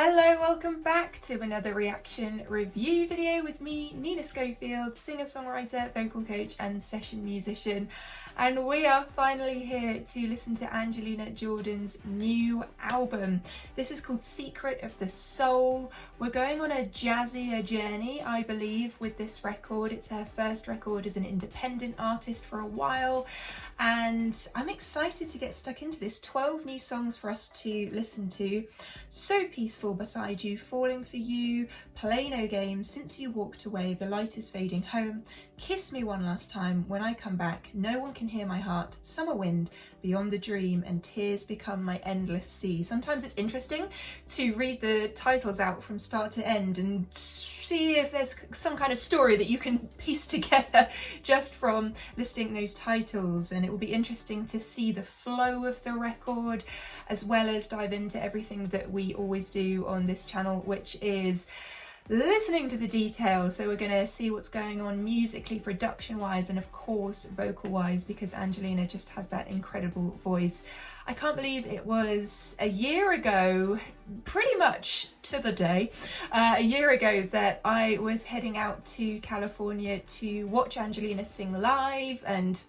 Hello, welcome back to another reaction review video with me, Nina Schofield, singer-songwriter, vocal coach and session musician. And we are finally here to listen to Angelina Jordan's new album. This is called Secret of the Soul. We're going on a jazzier journey, I believe, with this record. It's her first record as an independent artist for a while. And I'm excited to get stuck into this. 12 new songs for us to listen to. So Peaceful, Beside You, Falling for You, Play No Games, Since You Walked Away, The Light is Fading Home, Kiss Me One Last Time, When I Come Back, No One Can Hear My Heart, Summer Wind, Beyond the Dream, and Tears Become My Endless Sea. Sometimes it's interesting to read the titles out from start to end and see if there's some kind of story that you can piece together just from listing those titles, and it will be interesting to see the flow of the record as well as dive into everything that we always do on this channel, which is listening to the details. So we're going to see what's going on musically, production wise, and of course vocal wise, because Angelina just has that incredible voice. I can't believe it was a year ago, pretty much to the day, a year ago that I was heading out to California to watch Angelina sing live, and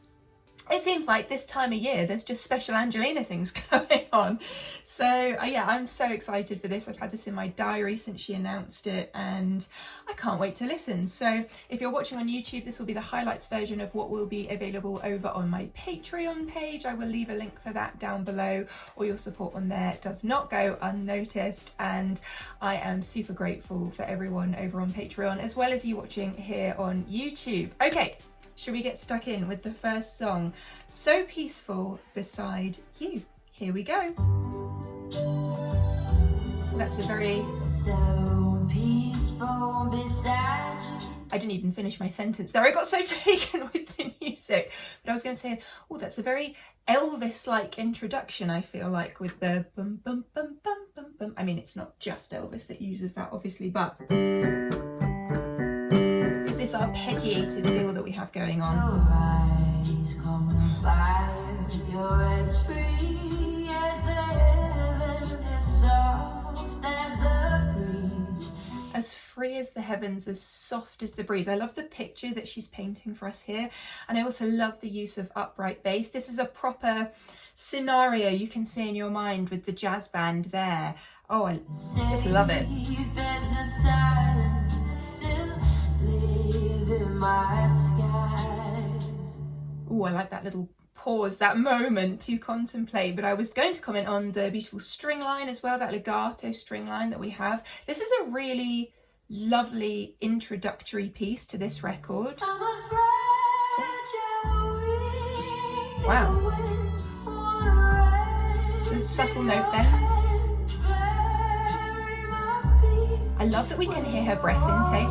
it seems like this time of year there's just special Angelina things going on. So yeah, I'm so excited for this. I've had this in my diary since she announced it and I can't wait to listen. So if you're watching on YouTube, this will be the highlights version of what will be available over on my Patreon page. I will leave a link for that down below. All your support on there does not go unnoticed, and I am super grateful for everyone over on Patreon as well as you watching here on YouTube. Okay. Should we get stuck in with the first song, So Peaceful, Beside You? Here we go. That's a very... So peaceful beside you. I didn't even finish my sentence there. I got so taken with the music. But I was going to say, oh, that's a very Elvis-like introduction, I feel like, with the bum, bum, bum, bum, bum, bum. I mean, it's not just Elvis that uses that, obviously, but... this arpeggiated feel that we have going on. Your eyes come to fire, you're as free as the heaven, as soft as the breeze. As free as the heavens, as soft as the breeze. I love the picture that she's painting for us here, and I also love the use of upright bass. This is a proper scenario you can see in your mind with the jazz band there. Oh, I just love it. Oh, I like that little pause, that moment to contemplate. But I was going to comment on the beautiful string line as well, that legato string line that we have. This is a really lovely introductory piece to this record. Wow. The subtle note bends. I love that we can hear her breath intake.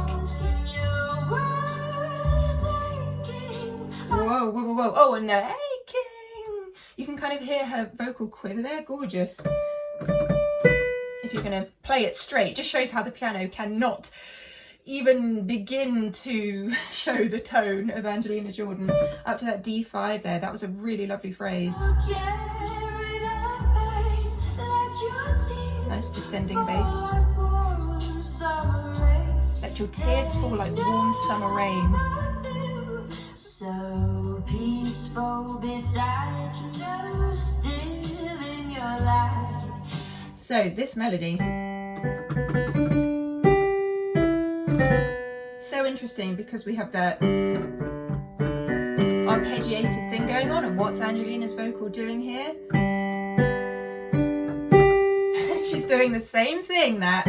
Whoa, whoa, whoa, whoa. Oh, and the aching. You can kind of hear her vocal quiver there. Gorgeous. If you're going to play it straight, just shows how the piano cannot even begin to show the tone of Angelina Jordan. Up to that D5 there. That was a really lovely phrase. Nice descending bass. Let your tears fall like warm summer rain. So peaceful beside you, still in your light. So this melody, so interesting because we have that arpeggiated thing going on, and what's Angelina's vocal doing here? She's doing the same thing, that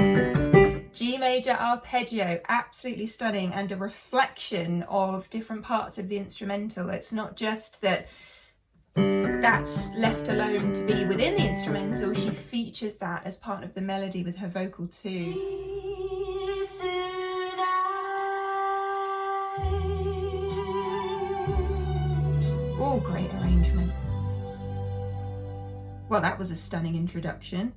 G major arpeggio, absolutely stunning, and a reflection of different parts of the instrumental. It's not just that that's left alone to be within the instrumental, she features that as part of the melody with her vocal too. Oh, great arrangement. Well, that was a stunning introduction.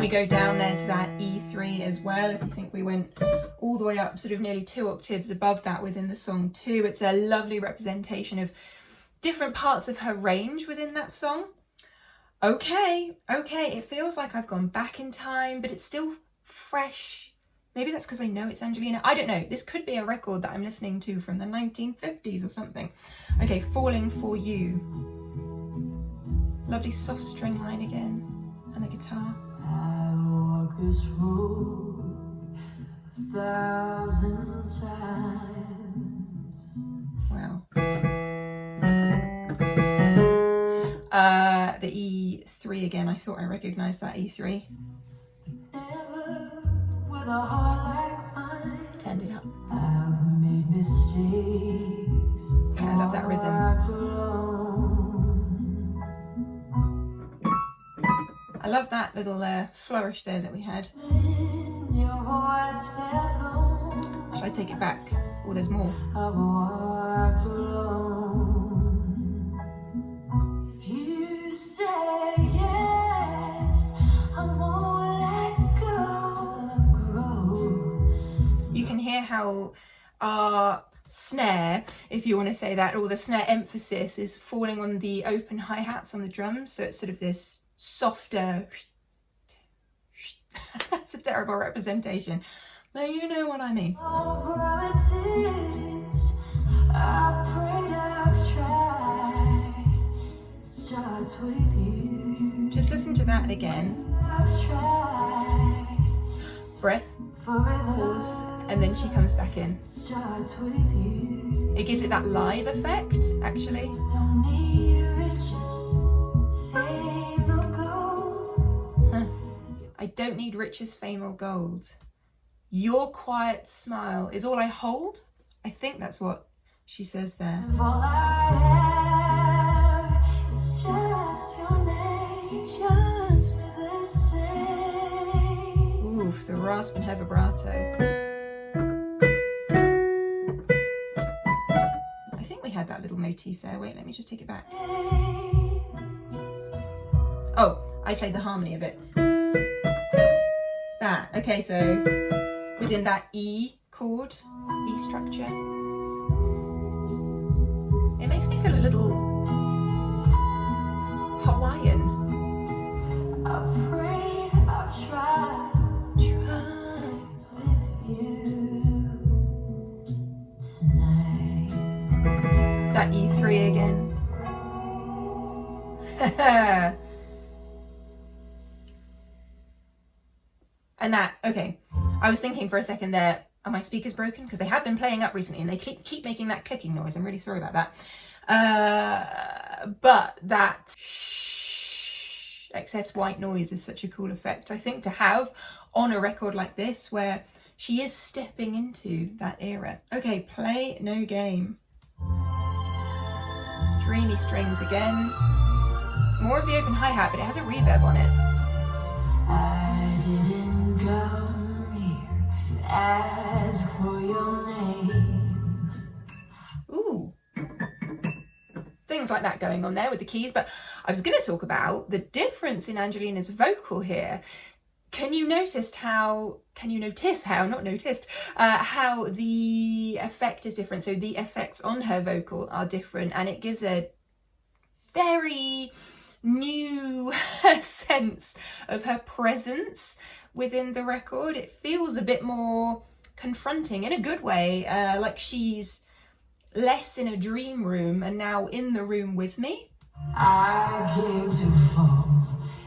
We go down there to that E3 as well. If you think we went all the way up, sort of nearly 2 octaves above that within the song too. It's a lovely representation of different parts of her range within that song. Okay, it feels like I've gone back in time, but it's still fresh. Maybe that's because I know it's Angelina. I don't know. This could be a record that I'm listening to from the 1950s or something. Okay, Falling For You. Lovely soft string line again, and the guitar. I walk this road 1,000 times. Wow. The E3 again. I thought I recognised that E3. Never with a heart like mine. Turned it up. I've made mistakes. Yeah, I love that rhythm. I love that little flourish there that we had. Your voice felt home. Should I take it back? Oh, there's more. I walked alone. If you say yes, I won't let go. You can hear how our snare, if you want to say that, or the snare emphasis is falling on the open hi-hats on the drums, so it's sort of this softer. That's a terrible representation, but you know what I mean. All promises, I've prayed, I've tried, starts with you. Just listen to that again. I've tried, Breath, forever, pause, and then she comes back in. starts with you. It gives it that live effect, actually. Don't need riches, fame or gold. I don't need riches, fame, or gold. Your quiet smile is all I hold. I think that's what she says there. If all I have is just your name, Just the same. oof, the rasp and her vibrato. I think we had that little motif there. Wait, let me just take it back. Oh, I played the harmony of it. That. Okay, so within that E chord, E structure, it makes me feel a little Hawaiian. I've prayed, I've tried with you tonight. That E3 again. And that, okay, I was thinking for a second there, are my speakers broken? Because they have been playing up recently and they keep making that clicking noise. I'm really sorry about that. But that excess white noise is such a cool effect, I think, to have on a record like this where she is stepping into that era. Okay, Play No Game. Dreamy strings again. More of the open hi-hat, but it has a reverb on it. I didn't come here to ask for your name. Ooh. Things like that going on there with the keys, but I was going to talk about the difference in Angelina's vocal here. Can you notice how the effect is different? So the effects on her vocal are different, and it gives a very new sense of her presence within the record. It feels a bit more confronting in a good way, like she's less in a dream room and now in the room with me. I came to fall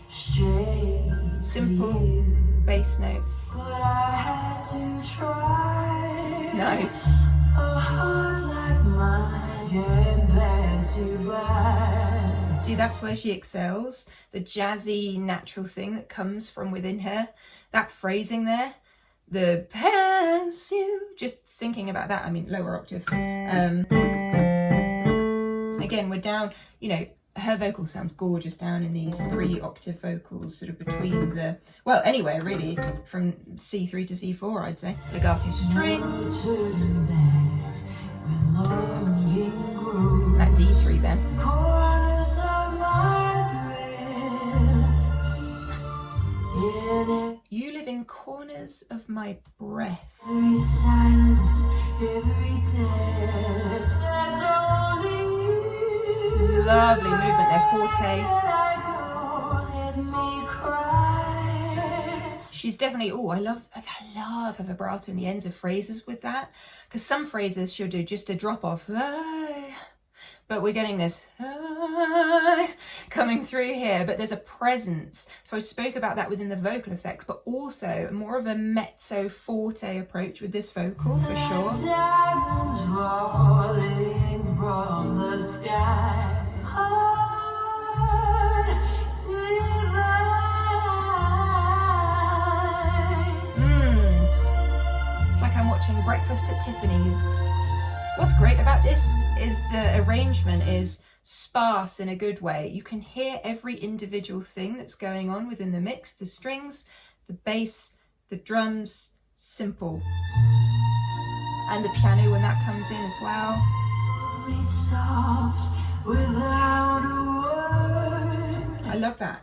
straight Simple to you, bass notes. but I had to try. Nice. A heart like mine can pass you by. See, that's where she excels. The jazzy, natural thing that comes from within her. That phrasing there, the pass you, just thinking about that, I mean, lower octave. Again, we're down, you know, her vocal sounds gorgeous down in these 3 octave vocals, sort of between the, well, anywhere really, from C3 to C4, I'd say. Legato strings. Turning back when longing grew. That D3 then. Corners of my breath. In You live in corners of my breath. every silence, every death. There's only you. Lovely movement there, forte. Where I go, she's definitely, oh, I love her vibrato in the ends of phrases with that, because some phrases she'll do just a drop off, but we're getting this coming through here, but there's a presence. So I spoke about that within the vocal effects, but also more of a mezzo forte approach with this vocal for sure. Diamonds falling from the sky. It's like I'm watching Breakfast at Tiffany's. What's great about this is the arrangement is sparse in a good way. You can hear every individual thing that's going on within the mix, the strings, the bass, the drums, simple. And the piano when that comes in as well. Be soft without a word. I love that.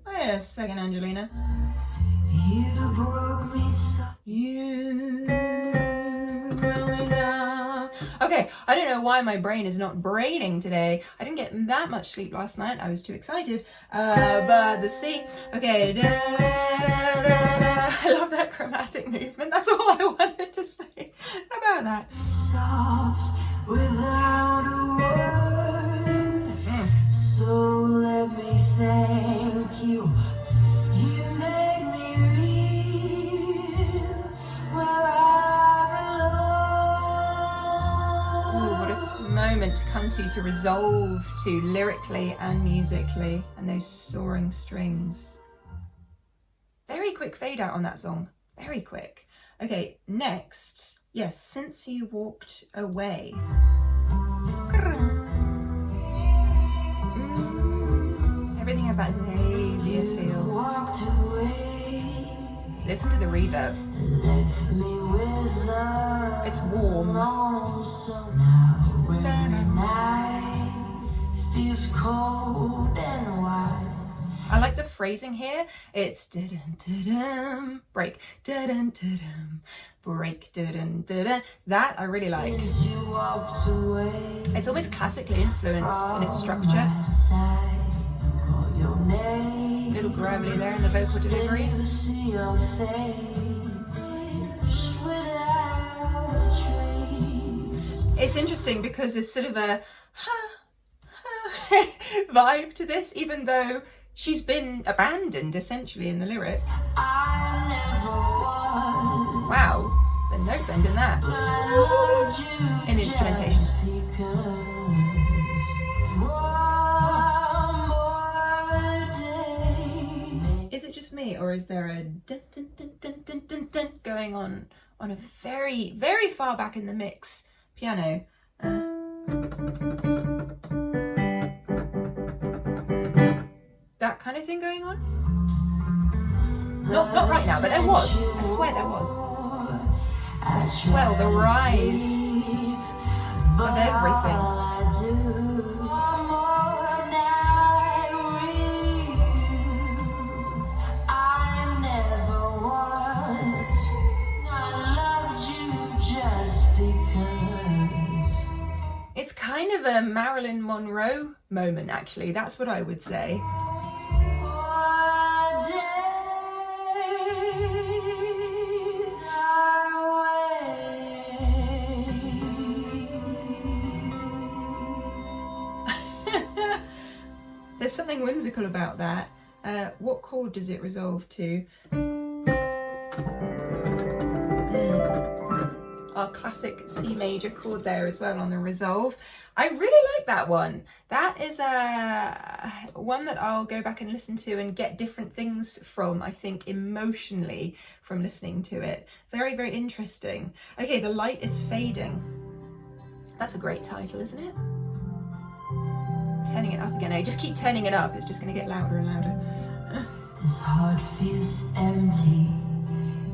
Wait a second, Angelina. You broke me so. You broke me down. Okay, I don't know why my brain is not braining today. I didn't get that much sleep last night. I was too excited. But the C. Okay. Da, da, da, da. I love that chromatic movement. That's all I wanted to say about that. Soft without a word. So let me thank you. You made me real where I belong. Ooh, what a moment to come to resolve to lyrically and musically, and those soaring strings. Very quick fade out on that song. Very quick. Okay, next. Yes, Since You Walked Away. Everything has that lazier feel. Walked away, Listen to the reverb. left me with a It's warm. so now every night feels cold and wide. I like the phrasing here. It's da-dun, da-dun, break, da-dun, da-dun, break, da-dun, da-dun. That I really like. As you walked away, It's almost classically influenced in its structure. my side, call your name. A little gravelly there in the vocal delivery. You see your face without a trace. It's interesting because there's sort of a vibe to this, even though she's been abandoned essentially in the lyric. I never was. Wow, the note bend in that. I loved you In the instrumentation. just because one more day. Is it just me, or is there a dun, dun, dun, dun, dun, dun, dun going on a very, very far back in the mix piano? That kind of thing going on? Not right now, but there was. I swear there was. The swell, the rise of everything. It's kind of a Marilyn Monroe moment, actually. That's what I would say. There's something whimsical about that. What chord does it resolve to? Our classic C major chord there as well on the resolve. I really like that one. That is one that I'll go back and listen to and get different things from, I think, emotionally from listening to it. Very, very interesting. Okay, The Light is Fading. That's a great title, isn't it? Turning it up again. I just keep turning it up. It's just going to get louder and louder. This heart feels empty.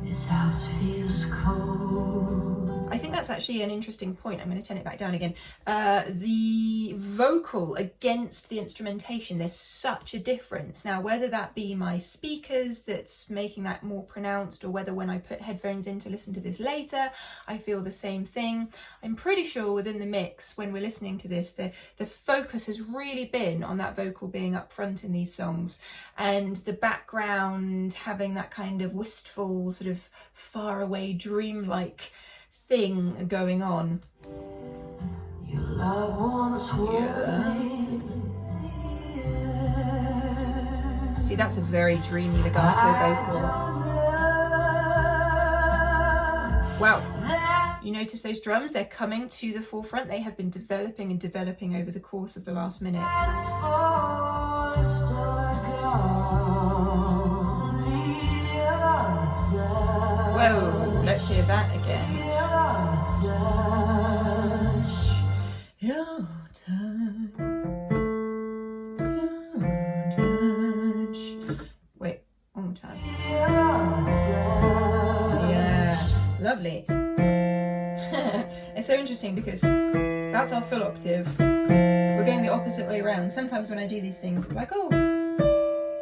This house feels cold. I think that's actually an interesting point. I'm going to turn it back down again. The vocal against the instrumentation, there's such a difference. Now, whether that be my speakers that's making that more pronounced, or whether when I put headphones in to listen to this later, I feel the same thing. I'm pretty sure within the mix, when we're listening to this, the focus has really been on that vocal being up front in these songs, and the background having that kind of wistful, sort of far away, dreamlike thing going on. Your love wants See, that's a very dreamy legato vocal. Wow. You notice those drums, they're coming to the forefront. They have been developing and developing over the course of the last minute. Whoa, let's hear that again. Your touch. Wait, one more time. Yeah, lovely. It's so interesting because that's our full octave. We're going the opposite way around. Sometimes when I do these things, it's like, oh,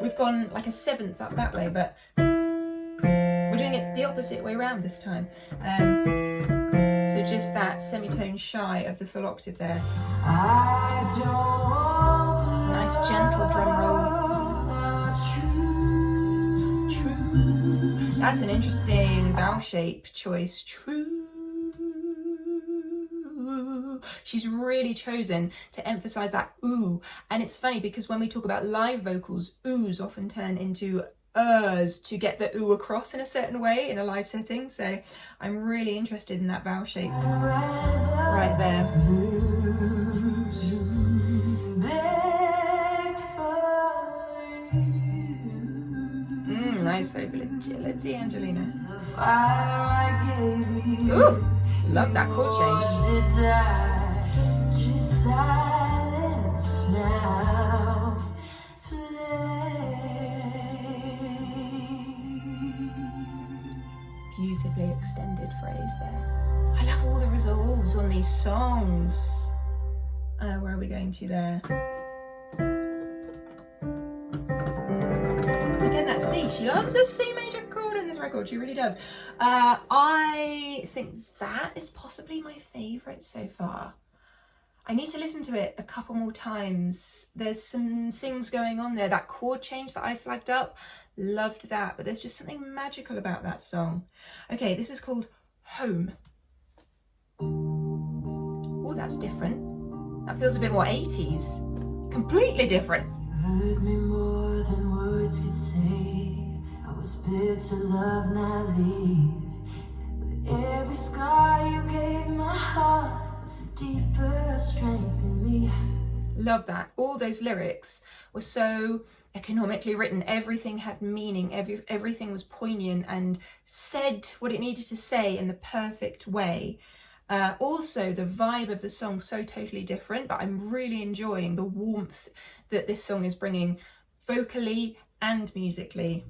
we've gone like a seventh up that way, but we're doing it the opposite way around this time. So just that semitone shy of the full octave there. Nice gentle drum roll. That's an interesting vowel shape choice. True. She's really chosen to emphasize that ooh. And it's funny because when we talk about live vocals, oohs often turn into to get the ooh across in a certain way in a live setting. So I'm really interested in that vowel shape right there. Nice vocal agility, Angelina. Ooh, love that chord change. Beautifully extended phrase there. I love all the resolves on these songs. Where are we going to there? Again, that C. She loves a C major chord on this record. She really does. I think that is possibly my favourite so far. I need to listen to it a couple more times. There's some things going on there. That chord change that I flagged up, loved that. But there's just something magical about that song. Okay, this is called Home. Oh, that's different. That feels a bit more 80s. Completely different. Hurt me more than words could say. I was built to love, not leave. But every scar you gave my heart was a deeper strength in me. Love that. All those lyrics were so economically written. Everything had meaning. Everything was poignant and said what it needed to say in the perfect way. Also, the vibe of the song so totally different, but I'm really enjoying the warmth that this song is bringing vocally and musically.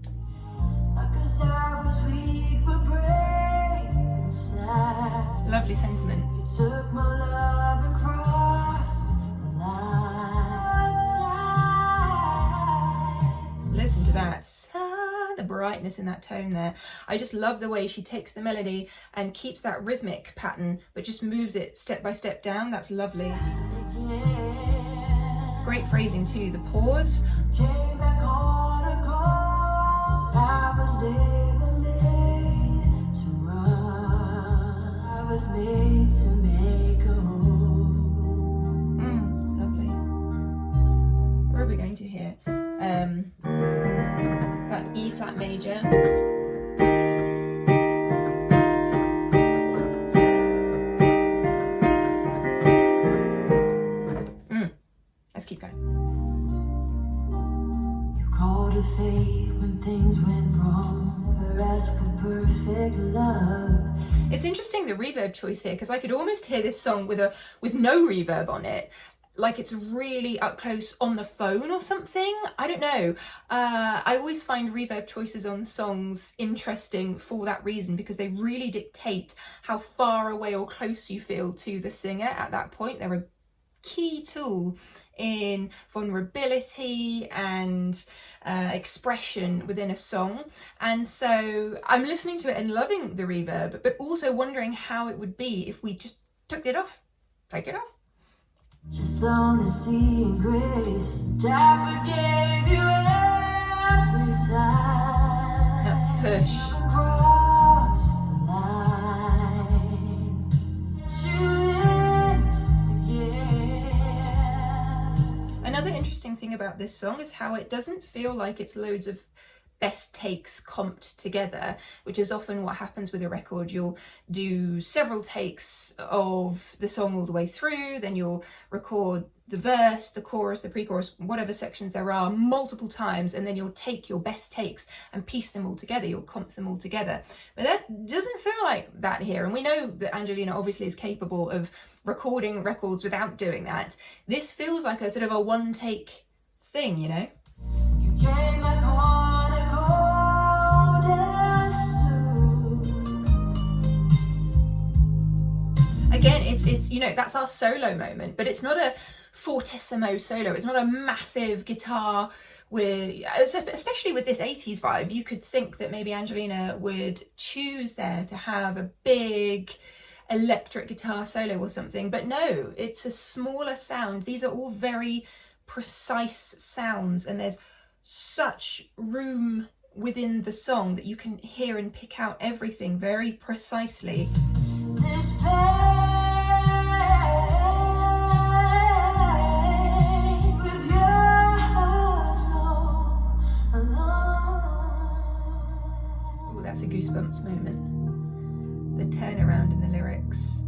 Because I was weak but brave inside. Lovely sentiment. You took my love and crossed the line. Listen to that. The brightness in that tone there. I just love the way she takes the melody and keeps that rhythmic pattern, but just moves it step by step down. That's lovely. Great phrasing too. The pause. Came back on a call. I was never made to run. I was made to make a home. Lovely. Where are we going to here? That E flat major. Let's keep going. You called it fate when things went wrong. Never asked for perfect love. It's interesting the reverb choice here, because I could almost hear this song with no reverb on it. like it's really up close on the phone or something. I don't know. I always find reverb choices on songs interesting for that reason, because they really dictate how far away or close you feel to the singer at that point. They're a key tool in vulnerability and expression within a song. And so I'm listening to it and loving the reverb, but also wondering how it would be if we just took it off. Take it off. Just honesty and grace. Dapper gave you every time. That push. Across the line. You in again. Another interesting thing about this song is how it doesn't feel like it's loads of best takes comped together, which is often what happens with a record. You'll do several takes of the song all the way through, then you'll record the verse, the chorus, the pre-chorus, whatever sections there are, multiple times, and then you'll take your best takes and piece them all together, you'll comp them all together. But that doesn't feel like that here, and we know that Angelina obviously is capable of recording records without doing that. This feels like a sort of a one take thing, you know? You came back home. Again, it's you know, that's our solo moment, but it's not a fortissimo solo. It's not a massive guitar with, especially with this 80s vibe, you could think that maybe Angelina would choose there to have a big electric guitar solo or something, but no, it's a smaller sound. These are all very precise sounds, and there's such room within the song that you can hear and pick out everything very precisely. This pain was yours all alone. Oh, that's a Goosebumps moment. The turnaround in the lyrics.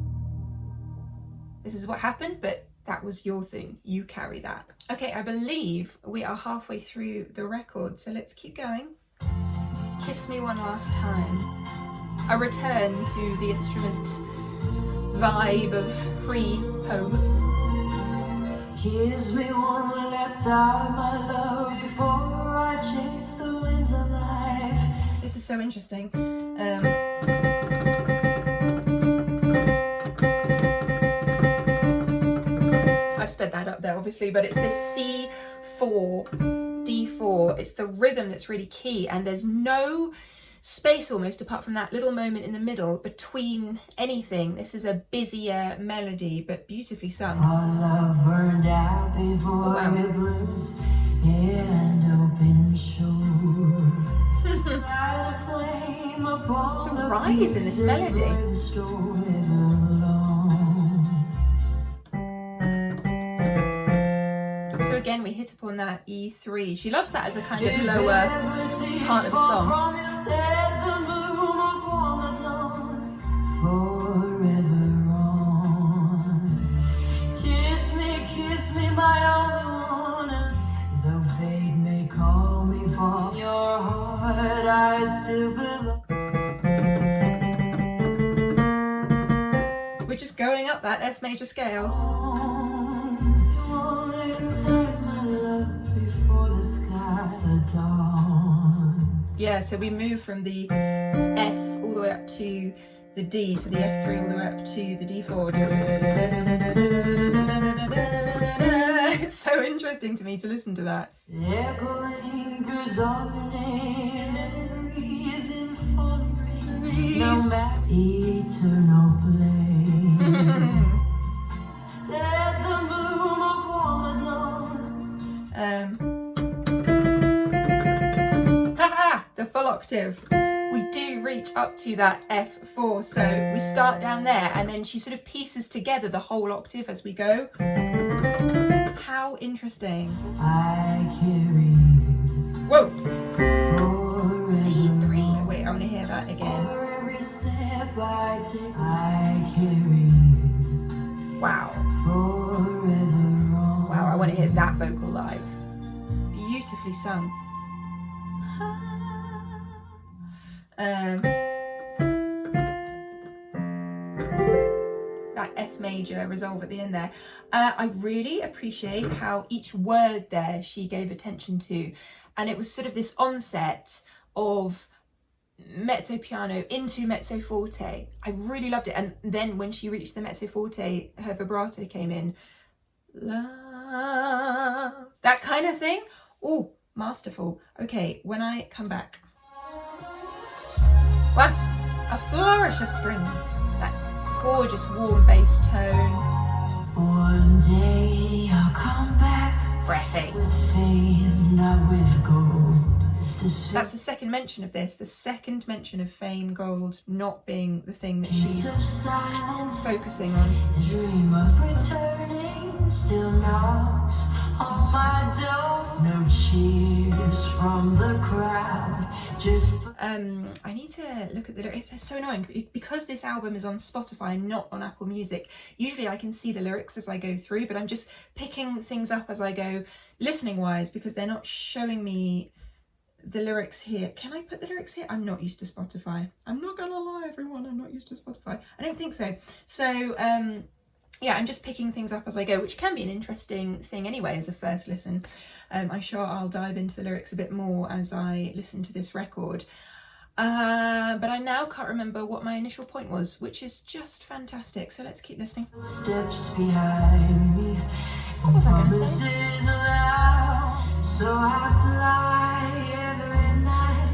This is what happened, but that was your thing. You carry that. Okay, I believe we are halfway through the record, so let's keep going. Kiss Me One Last Time. A return to the instrument vibe of pre-home. Kiss me one last time, my love, before I chase the winds of life. This is so interesting. I've sped that up there, obviously, but it's this C4, D4. It's the rhythm that's really key, and there's no space almost apart from that little moment in the middle between anything. This is a busier melody, but beautifully sung. Our love burned out before it blooms and open shore. Light a flame upon The rise in this melody. So again, we hit upon that E3. She loves that as a kind of lower part of the song. Let them bloom upon the dawn, forever on. Kiss me, my only one. Though fate may call me from your heart, I still belong. We're just going up that F major scale. You won't time, my love, before the skies are dawn. Yeah, so we move from the F all the way up to the D, so the F3 all the way up to the D4. It's so interesting to me to listen to that. Echo lingers on your name, memories in falling rain. No matter eternal flame. Let them bloom upon the dawn. The full octave. We do reach up to that F4, so we start down there, and then she sort of pieces together the whole octave as we go. How interesting. I carry you. Whoa! Forever. C3. Wait, I want to hear that again. For every step I take, I carry you. Wow. Forever on. Wow, I want to hear that vocal live. Beautifully sung. That F major resolve at the end there. I really appreciate how each word there she gave attention to, and it was sort of this onset of mezzo piano into mezzo forte. I really loved it. And then when she reached the mezzo forte, her vibrato came in. Love, that kind of thing. Oh, masterful. Okay, when I come back, wow, a flourish of strings, that gorgeous warm bass tone. One day I'll come back, Breathy. with fame, not with gold. That's the second mention of this, the second mention of fame, gold not being the thing that she's focusing on. Dream of returning still knocks on my door. No cheers from the crowd. Just I need to look at the lyrics. It's so annoying because this album is on Spotify and not on Apple Music. Usually I can see the lyrics as I go through, but I'm just picking things up as I go, listening wise, because they're not showing me the lyrics here. Can I put the lyrics here? I'm not used to Spotify. I'm not gonna lie, everyone, I'm not used to Spotify. I don't think so. So yeah, I'm just picking things up as I go, which can be an interesting thing anyway as a first listen. I'm sure I'll dive into the lyrics a bit more as I listen to this record. But I now can't remember what my initial point was, which is just fantastic. So let's keep listening. steps behind me. What was I going to say? Promises aloud, so I fly every night.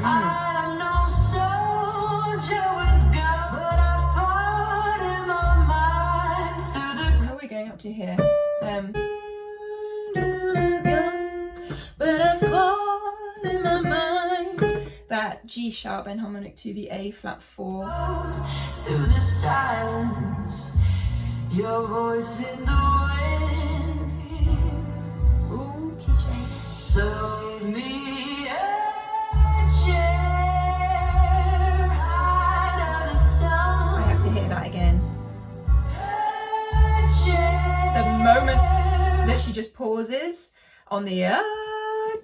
I'm no soldier with gun, but I fought in my mind through the How are we going up to here? But I fought in my mind. That G sharp enharmonic to the A flat 4. through the silence. Your voice in the wind. Ooh, key change. So give me a chair high to the sun. I have to hear that again. A chair. The moment that she just pauses on the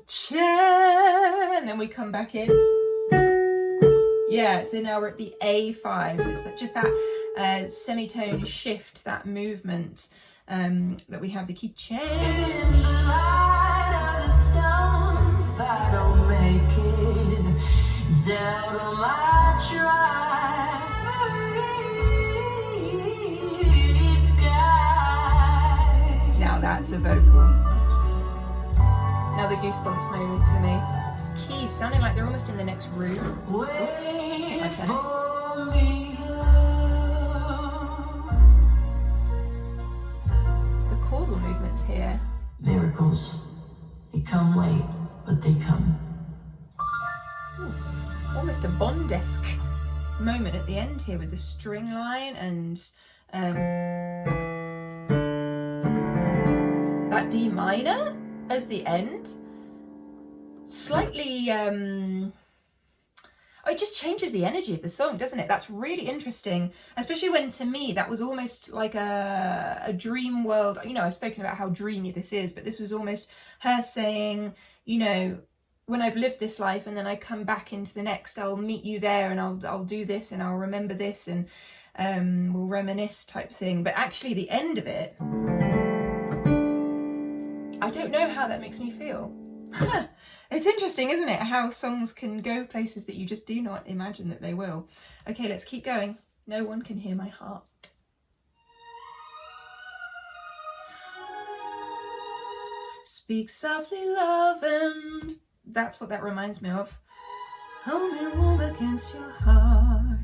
chair, and then we come back in. Yeah, so now we're at the A5, so it's just that semitone shift, that movement that we have the key change. In the light of the sun, if I don't make it down to my sky. Now that's a vocal. Another goosebumps moment for me. Keys sounding like they're almost in the next room. Wait Okay. for me. The chordal movements here. Miracles, they come late, but they come. Ooh, almost a Bond-esque moment at the end here with the string line and that D minor as the end. Slightly it just changes the energy of the song, doesn't it? That's really interesting, especially when, to me, that was almost like a dream world. You know, I've spoken about how dreamy this is, but this was almost her saying, you know, when I've lived this life and then I come back into the next, I'll meet you there and I'll do this and I'll remember this and we'll reminisce type thing. But actually the end of it, I don't know how that makes me feel. It's interesting, isn't it? How songs can go places that you just do not imagine that they will. Okay, let's keep going. No one can hear my heart. Speak softly, love, and that's what that reminds me of. Hold me warm against your heart.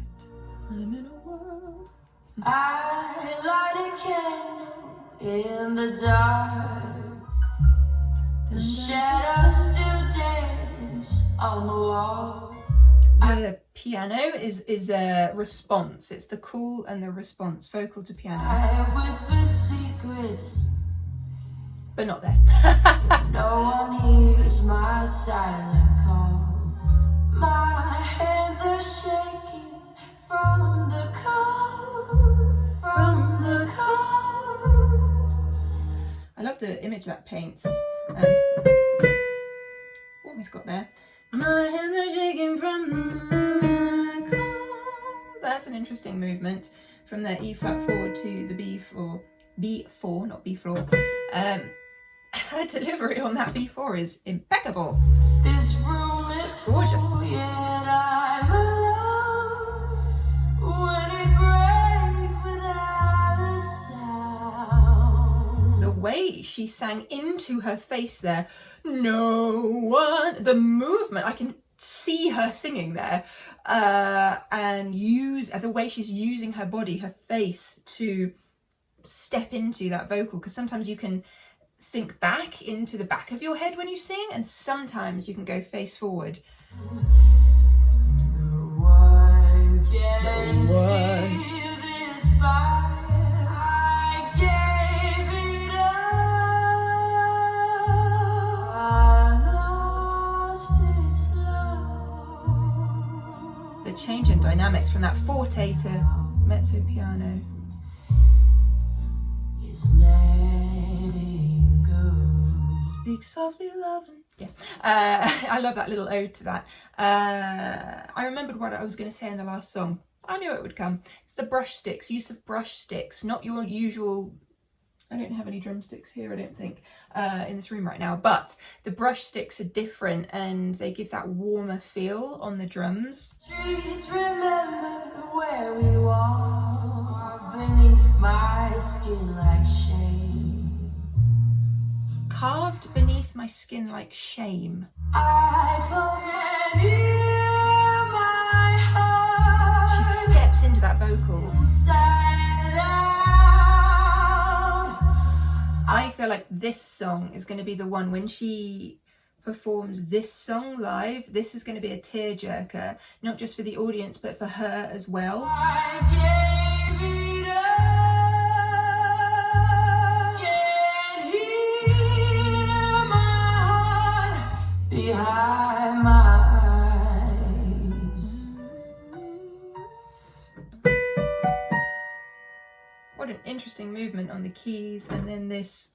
I'm in a world. I light a candle in the dark. The shadows still dance on the wall. The piano is a response. It's the call and the response, vocal to piano. I whisper secrets, But not there. no one hears my silent call. My hands are shaking from the cold, from the cold. I love the image that paints. Almost got there. My hands are shaking from the cold. That's an interesting movement. from the E flat forward to the B4, not B floor. Her delivery on that B4 is impeccable. This room is gorgeous. full, yet I'm alone. When it breaks without a sound. The way she sang into her face there, no one, the movement, I can see her singing there, and the way she's using her body, her face to step into that vocal, because sometimes you can think back into the back of your head when you sing, and sometimes you can go face forward. No one can feel this fire. I gave it up. I lost its love. The change in dynamics from that forte to mezzo piano. Is letting go. Speak softly, love. Yeah, I love that little ode to that. I remembered what I was going to say in the last song. I knew it would come. It's the brush sticks, use of brush sticks, not your usual. I don't have any drumsticks here, I don't think, in this room right now, but the brush sticks are different and they give that warmer feel on the drums. Trees remember where we walk beneath my skin like shame. Carved beneath my skin like shame. I close my ear, my heart. She steps into that vocal. Inside out. I feel like this song is going to be the one when she performs this song live. This is going to be a tearjerker, not just for the audience, but for her as well. I gave it up. Can't hear my heart behind my eyes. What an interesting movement on the keys, and then this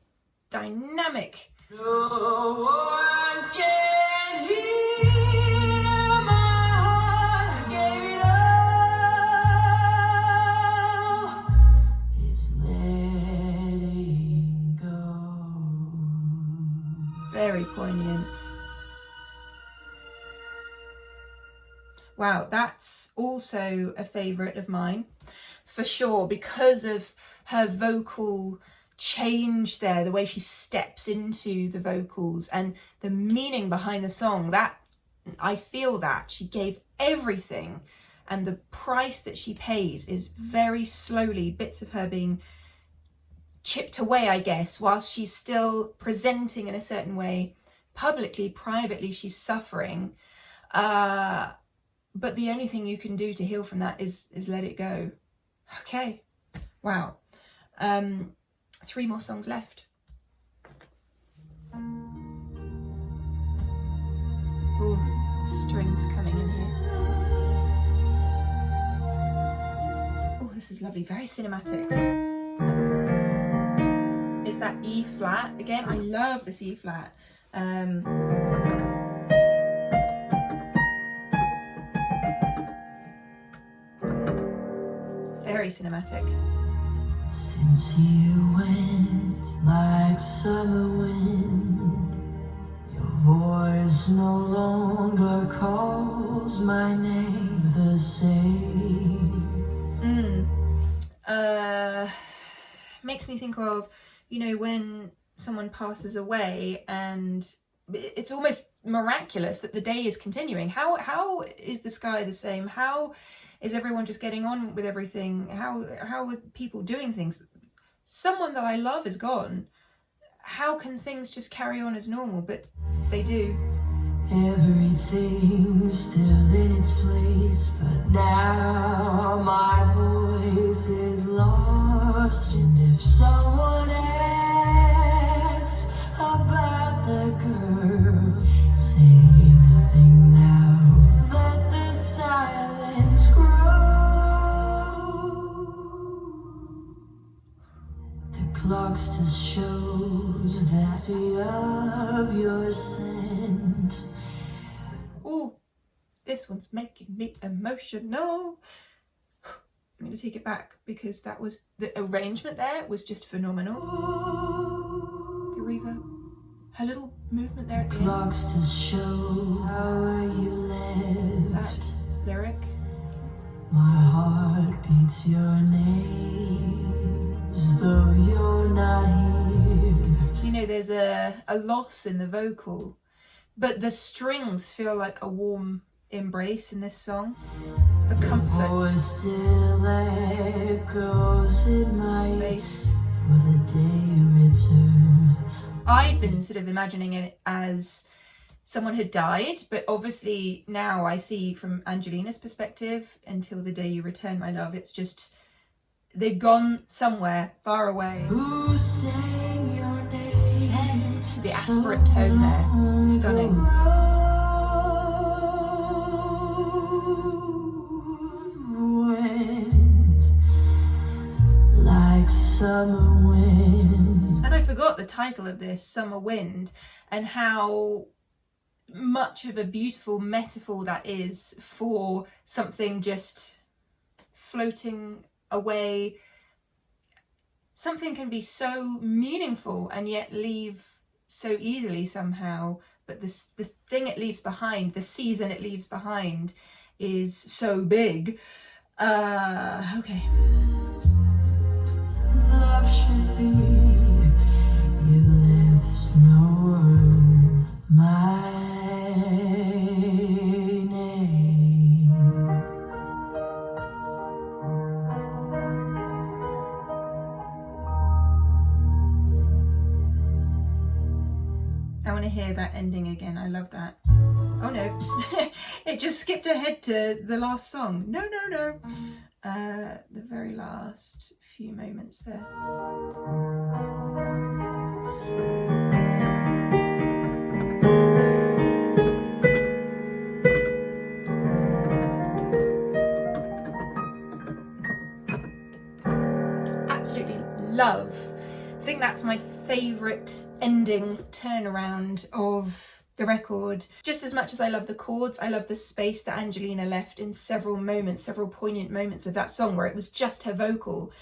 dynamic. No one can hear my heart. I gave it up. It's letting go. Very poignant. Wow, that's also a favourite of mine, for sure, because of her vocal change there, the way she steps into the vocals and the meaning behind the song. That I feel that she gave everything, and the price that she pays is very slowly bits of her being chipped away, I guess, whilst she's still presenting in a certain way. Publicly, privately, she's suffering, but the only thing you can do to heal from that is let it go. Okay, wow. 3 more songs left. Ooh, strings coming in here. Oh, this is lovely, very cinematic. It's that E flat again. I love this E flat. Very cinematic. Since you went like summer wind, your voice no longer calls my name the same. Makes me think of, you know, when someone passes away and it's almost miraculous that the day is continuing. How is the sky the same? How is everyone just getting on with everything? How are people doing things? Someone that I love is gone. How can things just carry on as normal? But they do. Everything's still in its place, but now my voice is lost. And if someone asks about the girl, say nothing now. Let the silence grow. The clock still shows that of your scent. Ooh, this one's making me emotional. I'm going to take it back because that was, the arrangement there was just phenomenal. The reverb, her little movement there at the Clocks to show how you left. that lyric. My heart beats your name as though you're not here. You know, there's a loss in the vocal, but the strings feel like a warm embrace in this song. The comfort. Voice still echoes in my Bass. for the day you return. I'd been sort of imagining it as someone had died, but obviously now I see from Angelina's perspective, until the day you return, my love, it's just, they've gone somewhere far away. Who sang your name? The aspirate tone there, stunning. Wind, like summer wind. And I forgot the title of this, Summer Wind, and how much of a beautiful metaphor that is for something just floating away. Something can be so meaningful and yet leave so easily somehow, but the thing it leaves behind, the season it leaves behind, is so big. Okay. Love should be, you left no word, my name. I want to hear that ending again. I love that. Oh no, it just skipped ahead to the last song. No. The very last few moments there. Absolutely love. I think that's my favourite ending turnaround of the record. Just as much as I love the chords, I love the space that Angelina left in several moments, several poignant moments of that song where it was just her vocal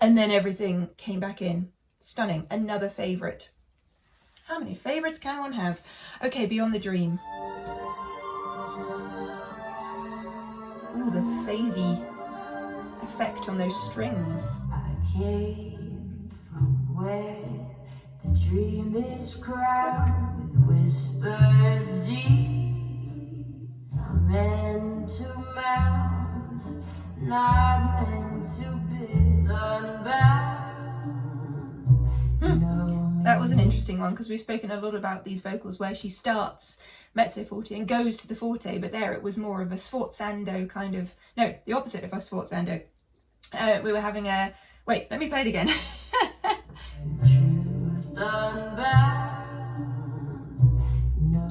and then everything came back in. Stunning. Another favourite. How many favourites can one have? Okay, Beyond the Dream. Ooh, the phasey effect on those strings. I came from where the dream is crowned with whispers deep. Not meant to mount, not meant to be unbound. That was an interesting one because we've spoken a lot about these vocals where she starts mezzo forte and goes to the forte, but there it was more of a sforzando kind of, no, the opposite of a sforzando. We were having a, wait, let me play it again.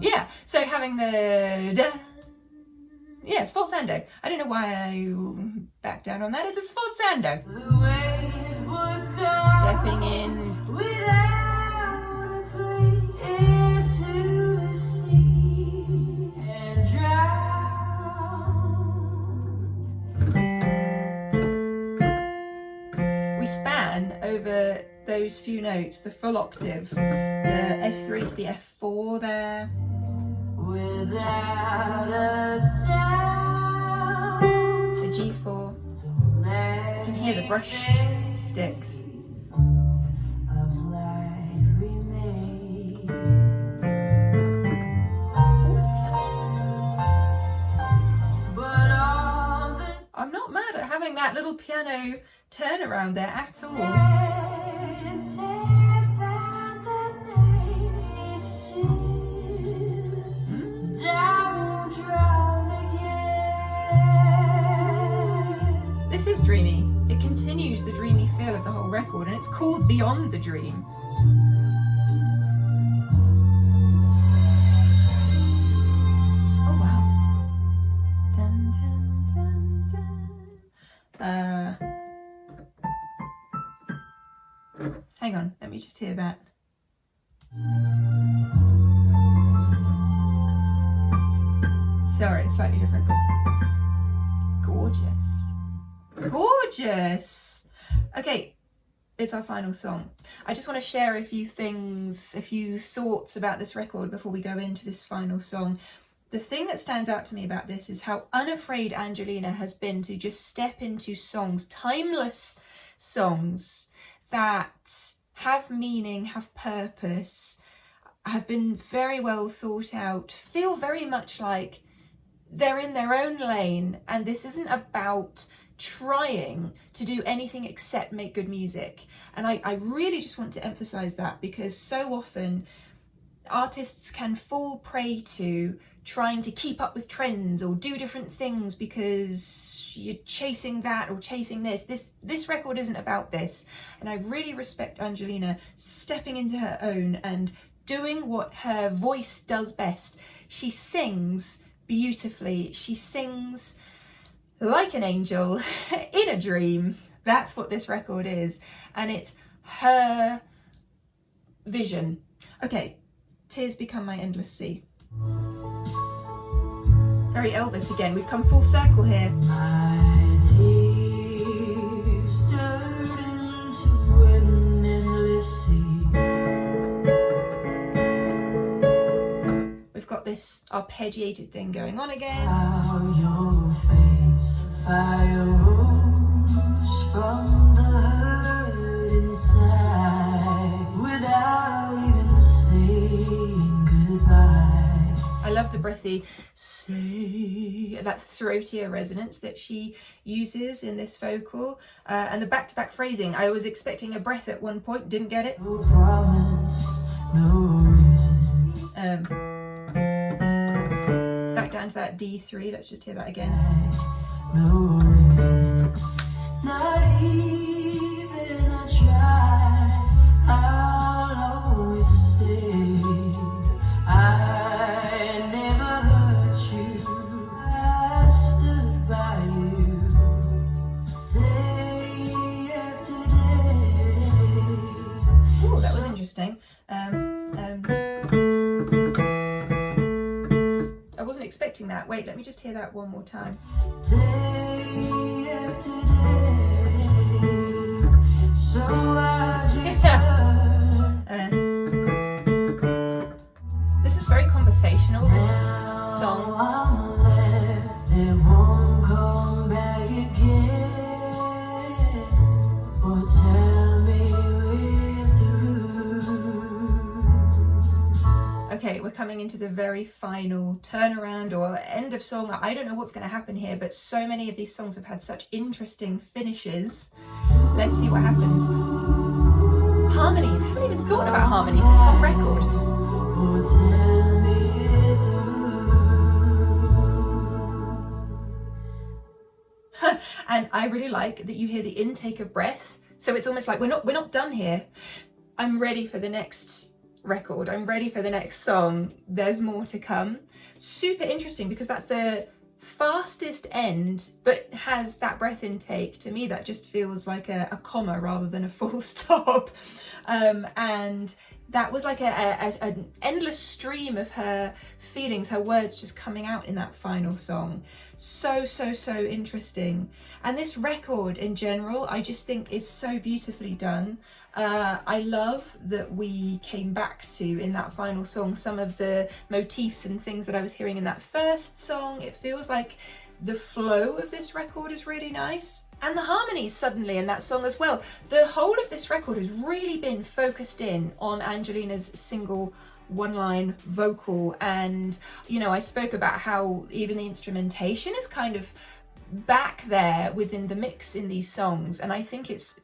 Yeah, so having the da, yeah, sforzando. I don't know why I backed down on that. It's a sforzando. Stepping in. Without a plea into the sea and drown. We span over those few notes, the full octave, the F3 to the F4 there. Without a sound. The G4. You can hear the brush sticks. Of light remain. But all the I'm not mad at having that little piano turnaround there at all. This is dreamy. It continues the dreamy feel of the whole record, and it's called Beyond the Dream. Oh wow. Dun, dun, dun, dun. Hang on, let me just hear that. Sorry, slightly different. Gorgeous. Gorgeous. Okay, it's our final song. I just want to share a few things, a few thoughts about this record before we go into this final song. The thing that stands out to me about this is how unafraid Angelina has been to just step into songs, timeless songs that have meaning, have purpose, have been very well thought out, feel very much like they're in their own lane, and this isn't about trying to do anything except make good music. And I really just want to emphasize that, because so often artists can fall prey to trying to keep up with trends or do different things because you're chasing that or chasing this. This record isn't about this, and I really respect Angelina stepping into her own and doing what her voice does best. She sings beautifully. She sings like an angel in a dream. That's what this record is, and it's her vision. Okay, Tears Become My Endless Sea. Very Elvis again. We've come full circle here. My tears turned into an endless sea. We've got this arpeggiated thing going on again. How your face, fire rose from the hurt inside without even saying goodbye. I love the breathy say, that throatier resonance that she uses in this vocal, and the back-to-back phrasing. I was expecting a breath at one point, didn't get it. No promise, no reason. Back down to that D3. Let's just hear that again. No reason, not even a try. I'll always say I never hurt you. I stood by you day after day. Ooh, that was interesting. I wasn't expecting that. Wait, let me just hear that one more time. Day after day, so I This is very conversational, this song. I'm left, they won't come back again, or tell me we're through. Okay, we're coming into the very final turnaround or end of song. I don't know what's going to happen here, but so many of these songs have had such interesting finishes. Let's see what happens. Harmonies. I haven't even thought about harmonies this whole record. Or tell me through. And I really like that you hear the intake of breath. So it's almost like we're not done here. I'm ready for the next record. I'm ready for the next song. There's more to come. Super interesting, because that's the fastest end, but has that breath intake. To me, that just feels like a comma rather than a full stop. And that was like an endless stream of her feelings, her words just coming out in that final song. So interesting. And this record in general, I just think is so beautifully done. I love that we came back to, in that final song, some of the motifs and things that I was hearing in that first song. It feels like the flow of this record is really nice. And the harmonies suddenly in that song as well. The whole of this record has really been focused in on Angelina's single one-line vocal. And, you know, I spoke about how even the instrumentation is kind of back there within the mix in these songs, and I think it's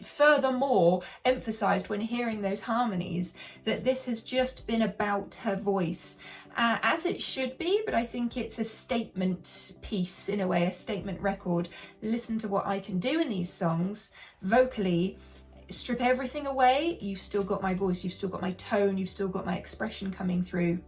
furthermore emphasized when hearing those harmonies that this has just been about her voice, as it should be. But I think it's a statement piece in a way, a statement record. Listen to what I can do in these songs vocally. Strip everything away, you've still got my voice, you've still got my tone, you've still got my expression coming through.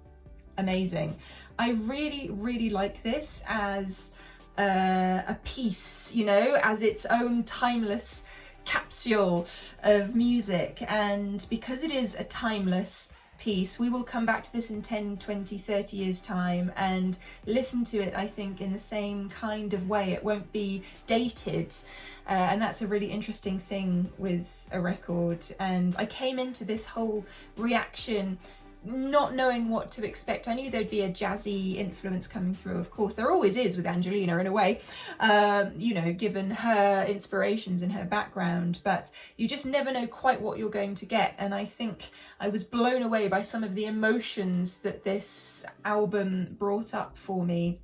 Amazing. I really like this as a piece, you know, as its own timeless capsule of music. And because it is a timeless piece, we will come back to this in 10, 20, 30 years time and listen to it, I think, in the same kind of way. It won't be dated, and that's a really interesting thing with a record. And I came into this whole reaction not knowing what to expect. I knew there'd be a jazzy influence coming through, of course. There always is with Angelina in a way, you know, given her inspirations and her background, but you just never know quite what you're going to get. And I think I was blown away by some of the emotions that this album brought up for me.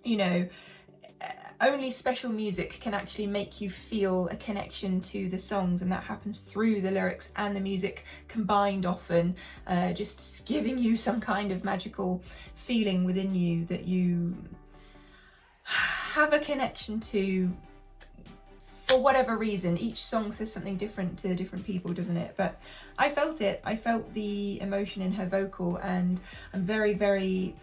You know, only special music can actually make you feel a connection to the songs, and that happens through the lyrics and the music combined often, just giving you some kind of magical feeling within you that you have a connection to for whatever reason. Each song says something different to different people, doesn't it? But I felt it. I felt the emotion in her vocal, and I'm very, very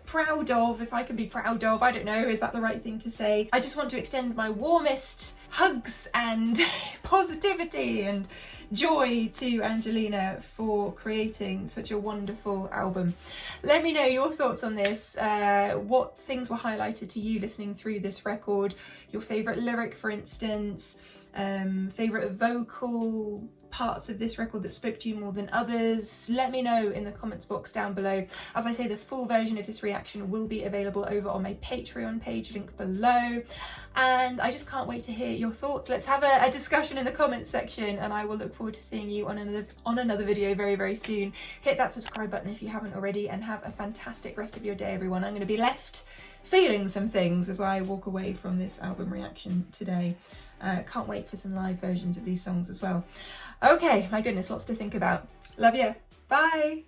proud of, if I can be proud of, I don't know, is that the right thing to say? I just want to extend my warmest hugs and positivity and joy to Angelina for creating such a wonderful album. Let me know your thoughts on this, what things were highlighted to you listening through this record, your favourite lyric, for instance, favourite vocal parts of this record that spoke to you more than others. Let me know in the comments box down below. As I say, the full version of this reaction will be available over on my Patreon page, link below, and I just can't wait to hear your thoughts. Let's have a discussion in the comments section, and I will look forward to seeing you on another video very, very soon. Hit that subscribe button if you haven't already, and have a fantastic rest of your day, everyone. I'm going to be left feeling some things as I walk away from this album reaction today. Can't wait for some live versions of these songs as well. Okay, my goodness, lots to think about. Love you. Bye.